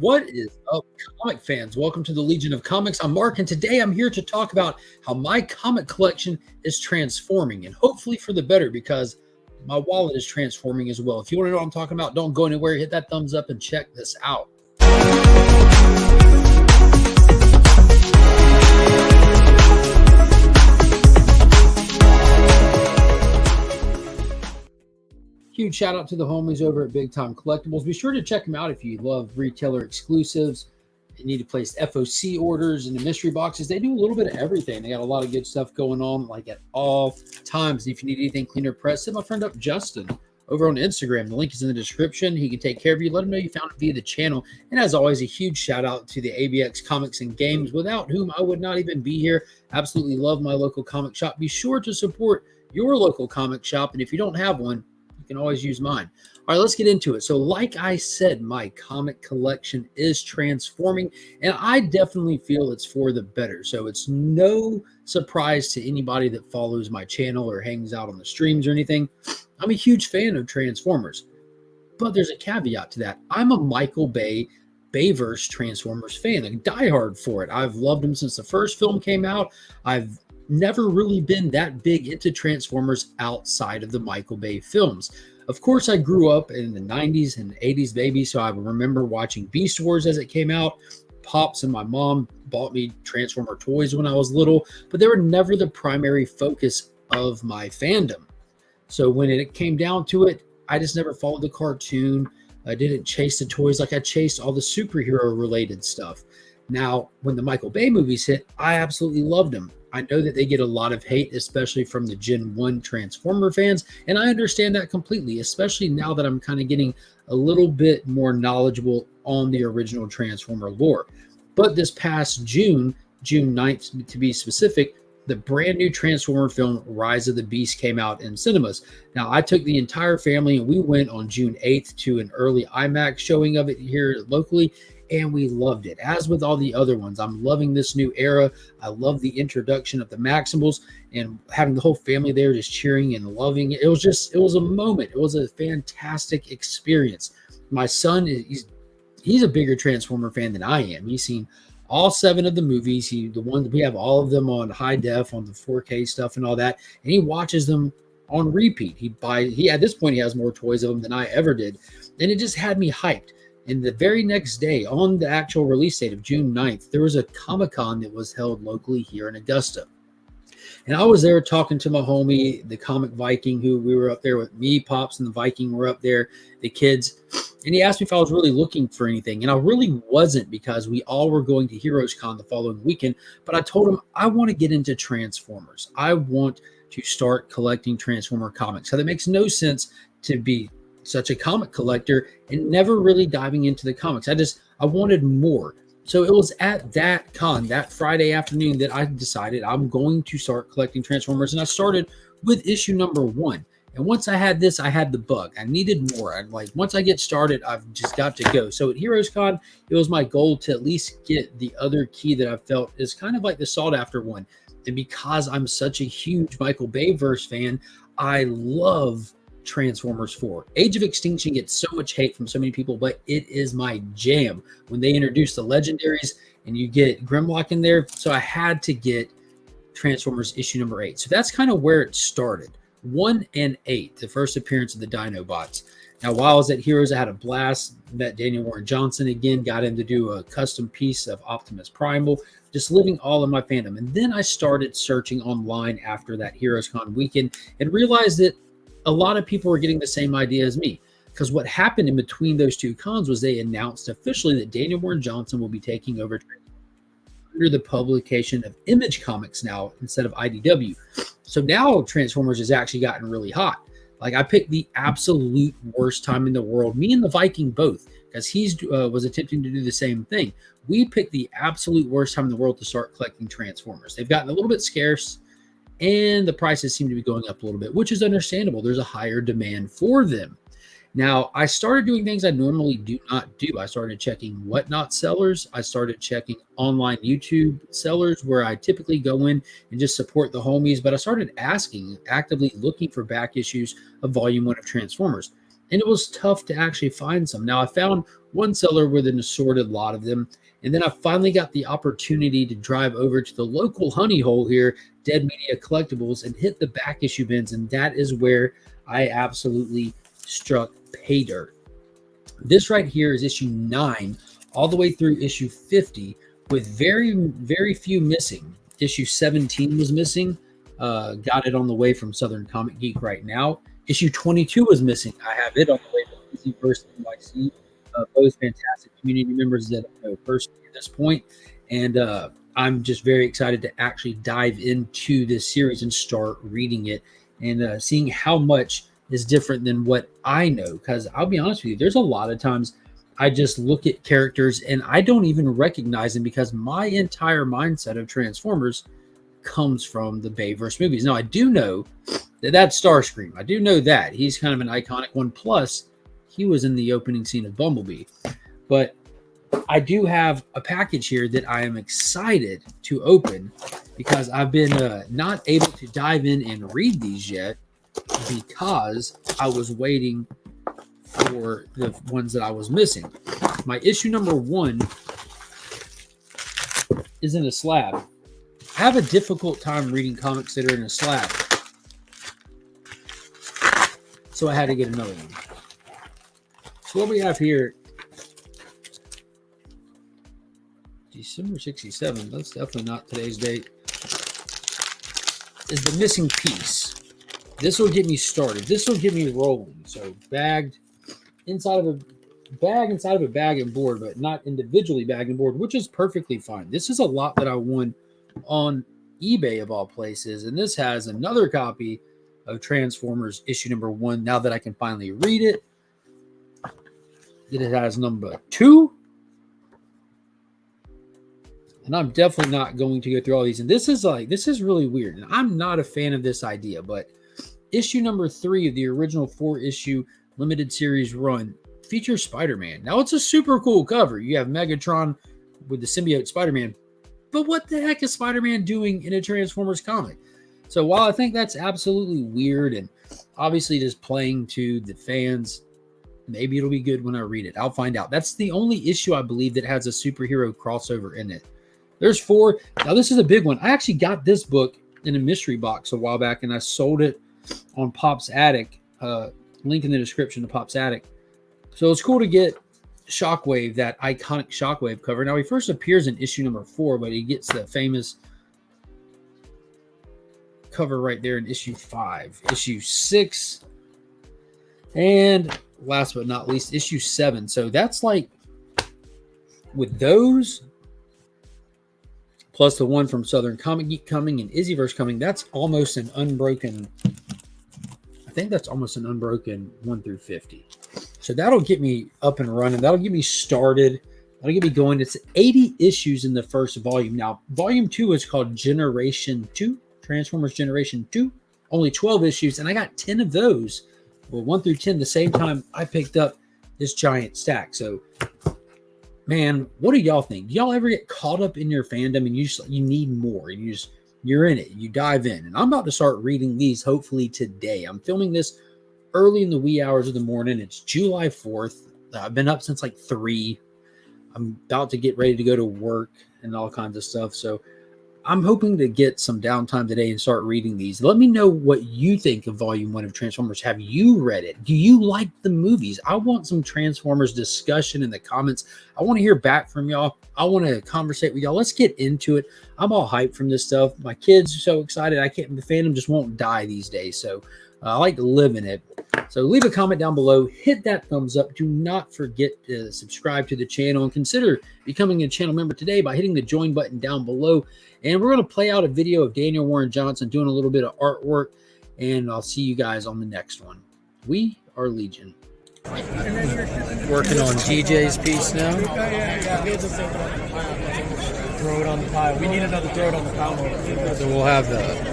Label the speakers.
Speaker 1: What is up, comic fans? Welcome to the Legion of Comics. I'm Mark, and today I'm here to talk about how my comic collection is transforming, and hopefully for the better, because my wallet is transforming as well. If you want to know what I'm talking about, don't go anywhere. Hit that thumbs up and check this out. Huge shout out to the homies over at Big Time Collectibles. Be sure to check them out if you love retailer exclusives. You need to place FOC orders and the mystery boxes. They do a little bit of everything. They got a lot of good stuff going on, like at all times. If you need anything cleaner press, hit my friend up Justin over on Instagram. The link is in the description. He can take care of you. Let him know you found it via the channel. And as always, a huge shout out to the ABX Comics and Games, without whom I would not even be here. Absolutely love my local comic shop. Be sure to support your local comic shop. And if you don't have one, you can always use mine. All right, let's get into it. So like I said, my comic collection is transforming, and I definitely feel it's for the better. So it's no surprise to anybody that follows my channel or hangs out on the streams or anything. I'm a huge fan of Transformers, but there's a caveat to that. I'm a Michael Bay Bayverse Transformers fan, a diehard for it. I've loved him since the first film came out. I've never really been that big into Transformers outside of the Michael Bay films. Of course, I grew up in the 90s and 80s, baby, so I remember watching Beast Wars as it came out. Pops and my mom bought me Transformer toys when I was little, but they were never the primary focus of my fandom. So when it came down to it, I just never followed the cartoon. I didn't chase the toys like I chased all the superhero-related stuff. Now, when the Michael Bay movies hit, I absolutely loved them. I know that they get a lot of hate, especially from the Gen 1 Transformer fans, and I understand that completely, especially now that I'm kind of getting a little bit more knowledgeable on the original Transformer lore. But this past June 9th to be specific, the brand new Transformer film, Rise of the Beast, came out in cinemas. Now, I took the entire family and we went on June 8th to an early IMAX showing of it here locally, and we loved it. As with all the other ones, I'm loving this new era. I love the introduction of the Maximals and having the whole family there just cheering and loving it. It was a moment. It was a fantastic experience. My son, he's a bigger Transformer fan than I am. He's seen all 7 of the movies. We have all of them on high def, on the 4K stuff and all that, and he watches them on repeat. He at this point, he has more toys of them than I ever did, and it just had me hyped. And the very next day, on the actual release date of June 9th, there was a Comic-Con that was held locally here in Augusta. And I was there talking to my homie, the Comic Viking, who we were up there with. Me, Pops, and the Viking were up there, the kids. And he asked me if I was really looking for anything. And I really wasn't, because we all were going to Heroes Con the following weekend. But I told him I want to get into Transformers. I want to start collecting Transformer comics. So that makes no sense to be such a comic collector and never really diving into the comics. I wanted more. So it was at that con, that Friday afternoon, that I decided I'm going to start collecting Transformers. And I started with issue number 1. And once I had this, I had the bug. I needed more. Once I get started, I've just got to go. So at Heroes Con, it was my goal to at least get the other key that I felt is kind of like the sought after one. And because I'm such a huge Michael Bayverse fan, I love Transformers 4. Age of Extinction gets so much hate from so many people, but it is my jam. When they introduce the legendaries and you get Grimlock in there, so I had to get Transformers issue number 8. So that's kind of where it started. 1 and 8, the first appearance of the Dinobots. Now, while I was at Heroes, I had a blast. Met Daniel Warren Johnson again, got him to do a custom piece of Optimus Primal, just living all in my fandom. And then I started searching online after that Heroes Con weekend and realized that a lot of people were getting the same idea as me, because what happened in between those two cons was they announced officially that Daniel Warren Johnson will be taking over under the publication of Image Comics now instead of IDW. So now Transformers has actually gotten really hot. Like, I picked the absolute worst time in the world, me and the Viking both, because he was attempting to do the same thing. We picked the absolute worst time in the world to start collecting Transformers. They've gotten a little bit scarce, and the prices seem to be going up a little bit, which is understandable. There's a higher demand for them. Now, I started doing things I normally do not do. I started checking Whatnot sellers. I started checking online YouTube sellers, where I typically go in and just support the homies. But I started actively looking for back issues of Volume 1 of Transformers. and it was tough to actually find some. Now, I found one seller with an assorted lot of them, and then I finally got the opportunity to drive over to the local honey hole here, Dead Media Collectibles, and hit the back issue bins, and that is where I absolutely struck pay dirt. This right here is issue 9 all the way through issue 50 with very, very few missing. Issue 17 was missing. Got it on the way from Southern Comic Geek right now. Issue 22 was missing. I have it on the way from Easyverse NYC. Both fantastic community members that I know personally at this point. And I'm just very excited to actually dive into this series and start reading it and seeing how much is different than what I know. Because I'll be honest with you, there's a lot of times I just look at characters and I don't even recognize them because my entire mindset of Transformers comes from the Bayverse movies. Now, I do know that that's Starscream. I do know that. He's kind of an iconic one. Plus, he was in the opening scene of Bumblebee. But I do have a package here that I am excited to open because I've been not able to dive in and read these yet because I was waiting for the ones that I was missing. My issue number 1 is in a slab. I have a difficult time reading comics that are in a slab, so I had to get another one. So what we have here, December 67, that's definitely not today's date, is the missing piece. This will get me started. This will get me rolling. So bagged inside of a bag and board, but not individually bagged and board, which is perfectly fine. This is a lot that I won on eBay of all places, and this has another copy of Transformers issue number 1 now that I can finally read it. It has number 2, and I'm definitely not going to go through all these. And this is really weird, and I'm not a fan of this idea, but issue number 3 of the original 4-issue limited series run features Spider-Man. Now, it's a super cool cover. You have Megatron with the symbiote Spider-Man, but what the heck is Spider-Man doing in a Transformers comic? So while I think that's absolutely weird and obviously just playing to the fans, maybe it'll be good when I read it. I'll find out. That's the only issue I believe that has a superhero crossover in it. There's 4. Now, this is a big one. I actually got this book in a mystery box a while back, and I sold it on Pop's Attic. Link in the description to Pop's Attic. So it's cool to get Shockwave, that iconic Shockwave cover. Now, he first appears in issue number 4, but he gets the famous cover right there in issue 5, issue 6, and last but not least, issue 7. So that's like, with those, plus the one from Southern Comic Geek coming and Izzyverse coming, that's almost an unbroken, I think that's almost an unbroken 1 through 50. So that'll get me up and running. That'll get me started. That'll get me going. It's 80 issues in the first volume. Now, volume 2 is called Generation 2, Transformers Generation 2. Only 12 issues, and I got 10 of those. Well, 1 through 10 the same time I picked up this giant stack. So, man, what do y'all think? Do y'all ever get caught up in your fandom and you need more? You're in it. You dive in. And I'm about to start reading these hopefully today. I'm filming this early in the wee hours of the morning. It's July 4th. I've been up since like 3. I'm about to get ready to go to work and all kinds of stuff. So I'm hoping to get some downtime today and start reading these. Let me know what you think of Volume 1 of Transformers. Have you read it? Do you like the movies? I want some Transformers discussion in the comments. I want to hear back from y'all. I want to conversate with y'all. Let's get into it. I'm all hyped from this stuff. My kids are so excited. The fandom just won't die these days. So I like to live in it. So leave a comment down below. Hit that thumbs up. Do not forget to subscribe to the channel and consider becoming a channel member today by hitting the join button down below. And we're going to play out a video of Daniel Warren Johnson doing a little bit of artwork. And I'll see you guys on the next one. We are Legion. Working on GJ's piece now.
Speaker 2: Throw it on the pile. We need another throw it on the pile.
Speaker 1: So we'll have the